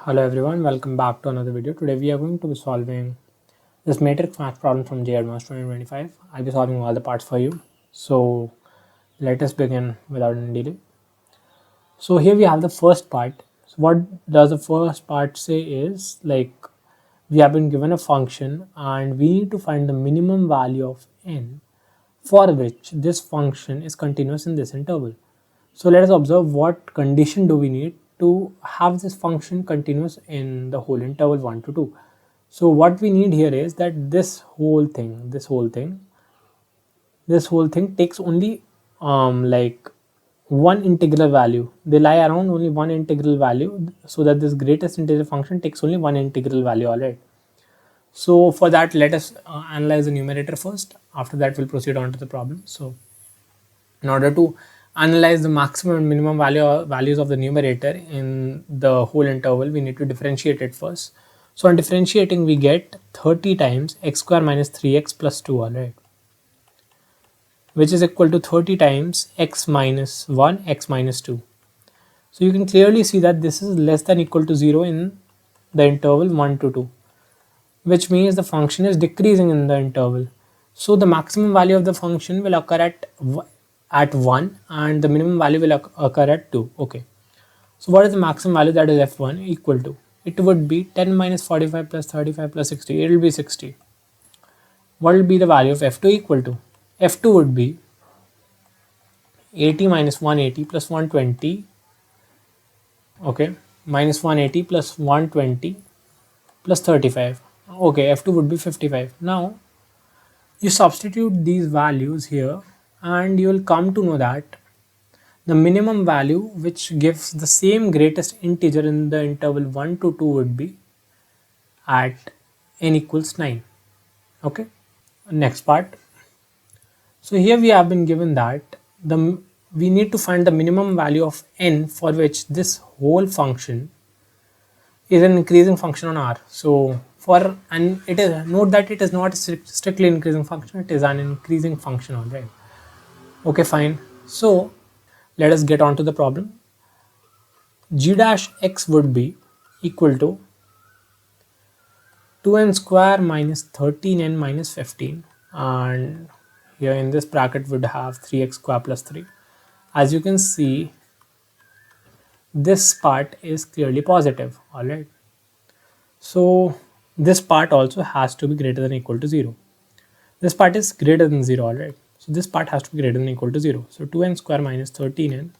Hello everyone, welcome back to another video. Today we are going to be solving this matrix math problem from JEE Advanced 2025. I'll be solving all the parts for you. So let us begin without any delay. So here we have the first part. So what does the first part say is like we have been given a function and we need to find the minimum value of n for which this function is continuous in this interval. So let us observe what condition do we need to have this function continuous in the whole interval 1 to 2. So what we need here is that this whole thing takes only like one integral value. They lie around only one integral value, so that this greatest integer function takes only one integral value. Alright. So for that, let us analyze the numerator first. After that, we'll proceed on to the problem. So in order to analyze the maximum and minimum values of the numerator in the whole interval, we need to differentiate it first. So on differentiating, we get 30 times x square minus 3x plus 2, alright, which is equal to 30 times x minus 1, x minus 2. So you can clearly see that this is less than equal to 0 in the interval 1 to 2, which means the function is decreasing in the interval. So the maximum value of the function will occur at 1 and the minimum value will occur at 2. Okay. So what is the maximum value, that is f1 equal to? It would be 10 minus 45 plus 35 plus 60. It will be 60. What will be the value of f2 equal to? F2 would be 80 minus 180 plus 120. Okay. Minus 180 plus 120 plus 35. Okay. F2 would be 55. Now you substitute these values here and you will come to know that the minimum value which gives the same greatest integer in the interval 1 to 2 would be at n equals 9. Okay, next part. So here we have been given that we need to find the minimum value of n for which this whole function is an increasing function on R. So it is, note that it is not a strictly increasing function, it is an increasing function, alright. Okay, fine. So let us get on to the problem. G dash x would be equal to 2n square minus 13n minus 15, and here in this bracket would have 3x square plus 3. As you can see, this part is clearly positive, alright. So this part also has to be greater than or equal to 0. This part is greater than 0, alright. So this part has to be greater than or equal to 0. So 2n square minus 13n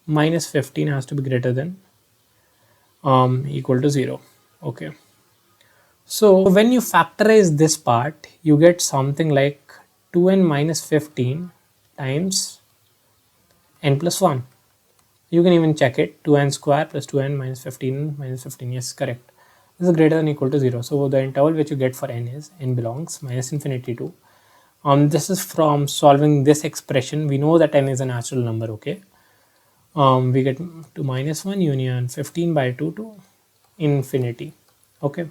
minus 15 has to be greater than equal to 0. Okay. So when you factorize this part, you get something like 2n minus 15 times n plus 1. You can even check it. 2n square plus 2n minus 15 minus 15. Yes, correct. This is greater than or equal to 0. So the interval which you get for n is n belongs minus infinity to. This is from solving this expression. We know that n is a natural number. Okay. We get to minus 1 union 15 by 2 to infinity. Okay.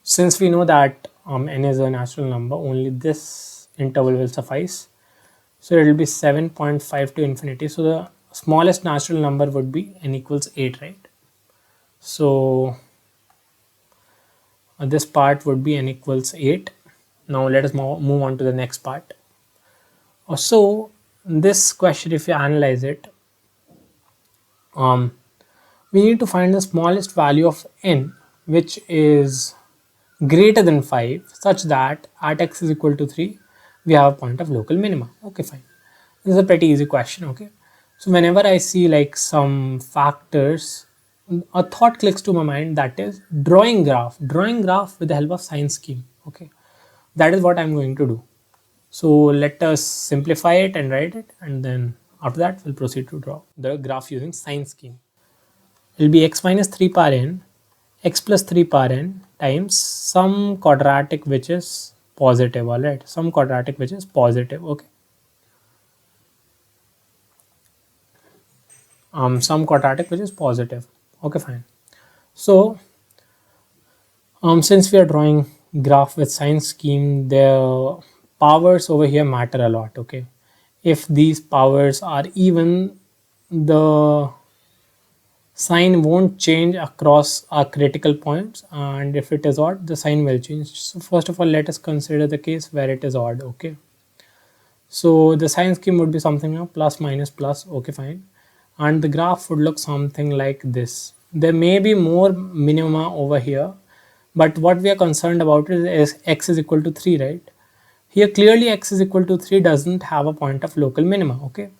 Since we know that n is a natural number, only this interval will suffice. So it will be 7.5 to infinity. So the smallest natural number would be n equals 8, right? So this part would be n equals 8. Now let us move on to the next part. So this question, if you analyze it, we need to find the smallest value of n which is greater than 5 such that at x is equal to 3 we have a point of local minima. Okay, fine. This is a pretty easy question. Okay, so whenever I see like some factors, a thought clicks to my mind, that is drawing graph with the help of science scheme. Okay, that is what I'm going to do. So let us simplify it and write it, and then after that we'll proceed to draw the graph using sine scheme. It will be x minus 3 power n, x plus 3 power n times some quadratic which is positive, alright, some quadratic which is positive. Okay, some quadratic which is positive. Okay, fine. So since we are drawing graph with sine scheme, the powers over here matter a lot. Okay, if these powers are even, the sign won't change across our critical points, and if it is odd, the sign will change. So first of all, let us consider the case where it is odd. Okay, so the sign scheme would be something like plus minus plus. Okay, fine, and the graph would look something like this. There may be more minima over here, but what we are concerned about is x is equal to 3, right? Here clearly x is equal to 3 doesn't have a point of local minima. Okay,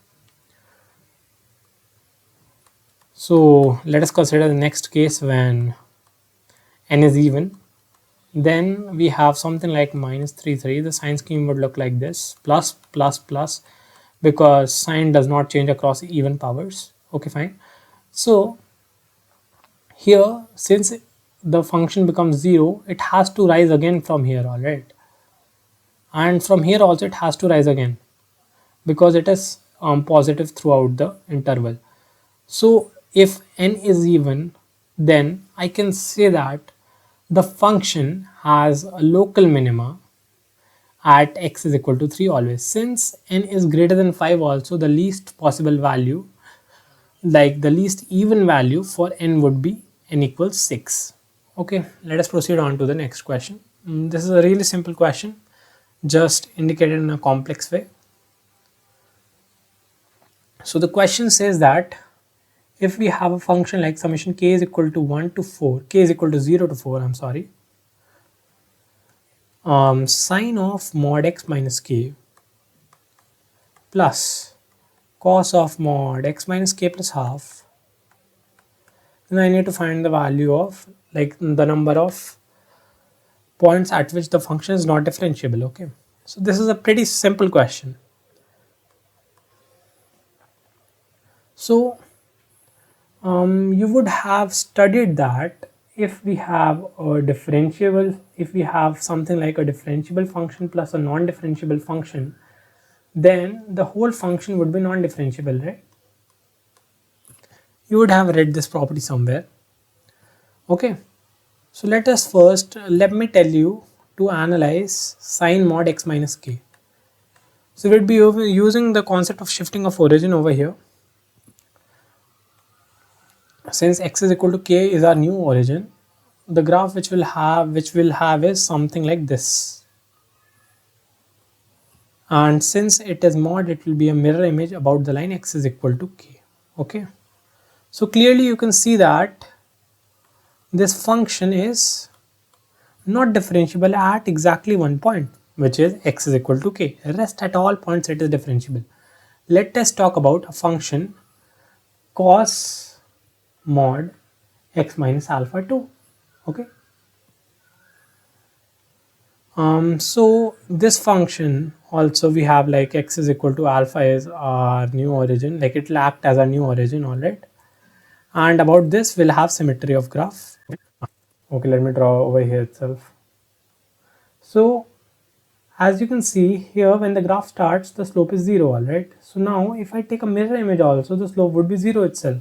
so let us consider the next case when n is even. Then we have something like minus 3 3. The sign scheme would look like this, plus plus plus, because sign does not change across even powers. Okay, fine. So here, since the function becomes 0, it has to rise again from here, all right, and from here also it has to rise again because it is positive throughout the interval. So if n is even, then I can say that the function has a local minima at x is equal to 3 always. Since n is greater than 5 also, the least possible value, like the least even value for n would be n equals 6. Okay, let us proceed on to the next question. This is a really simple question, just indicated in a complex way. So the question says that if we have a function like summation k is equal to 1 to 4, k is equal to 0 to 4, I'm sorry, sine of mod x minus k plus cos of mod x minus k plus half, then I need to find the value of, like, the number of points at which the function is not differentiable. Okay, so this is a pretty simple question. So you would have studied that if we have a differentiable, if we have something like a differentiable function plus a non-differentiable function, then the whole function would be non-differentiable, right? You would have read this property somewhere. Okay, so let me tell you to analyze sine mod x minus k. So we'd be using the concept of shifting of origin over here. Since x is equal to k is our new origin, the graph which we'll have is something like this. And since it is mod, it will be a mirror image about the line x is equal to k. Okay, so clearly you can see that this function is not differentiable at exactly one point, which is x is equal to k. Rest at all points it is differentiable. Let us talk about a function cos mod x minus alpha 2. Okay, so this function also we have like x is equal to alpha is our new origin, like it will act as a new origin, all right, and about this we'll have symmetry of graph. Okay, let me draw over here itself. So as you can see here, when the graph starts, the slope is 0, all right. So now if I take a mirror image also, the slope would be 0 itself.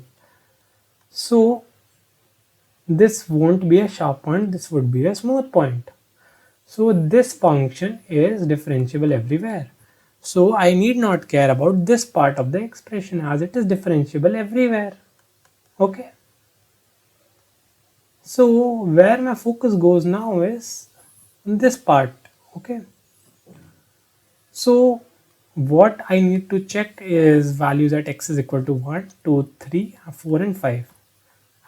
So this won't be a sharp point, this would be a smooth point. So this function is differentiable everywhere. So I need not care about this part of the expression as it is differentiable everywhere. Okay. So where my focus goes now is this part. Okay. So what I need to check is values at x is equal to 1, 2, 3, 4 and 5.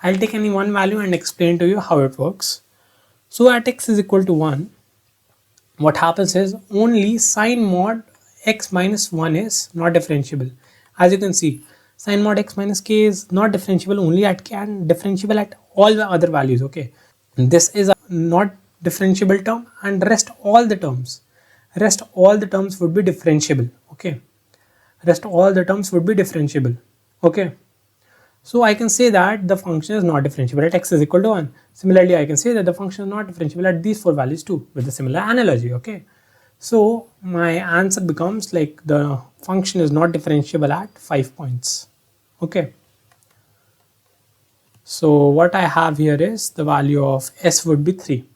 I'll take any one value and explain to you how it works. So at x is equal to 1, what happens is only sine mod x minus 1 is not differentiable. As you can see, sine mod x minus k is not differentiable only at k and differentiable at all the other values. Okay, this is a not differentiable term, and rest all the terms would be differentiable. Okay, rest all the terms would be differentiable. Okay, so I can say that the function is not differentiable at x is equal to 1. Similarly, I can say that the function is not differentiable at these 4 values too, with a similar analogy. Okay, so my answer becomes like the function is not differentiable at 5 points. Okay, so what I have here is the value of s would be 3.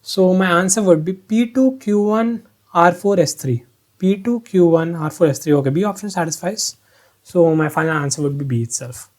So my answer would be P2 Q1 R4 S3. P2 Q1 R4 S3. Okay, B option satisfies. So my final answer would be B itself.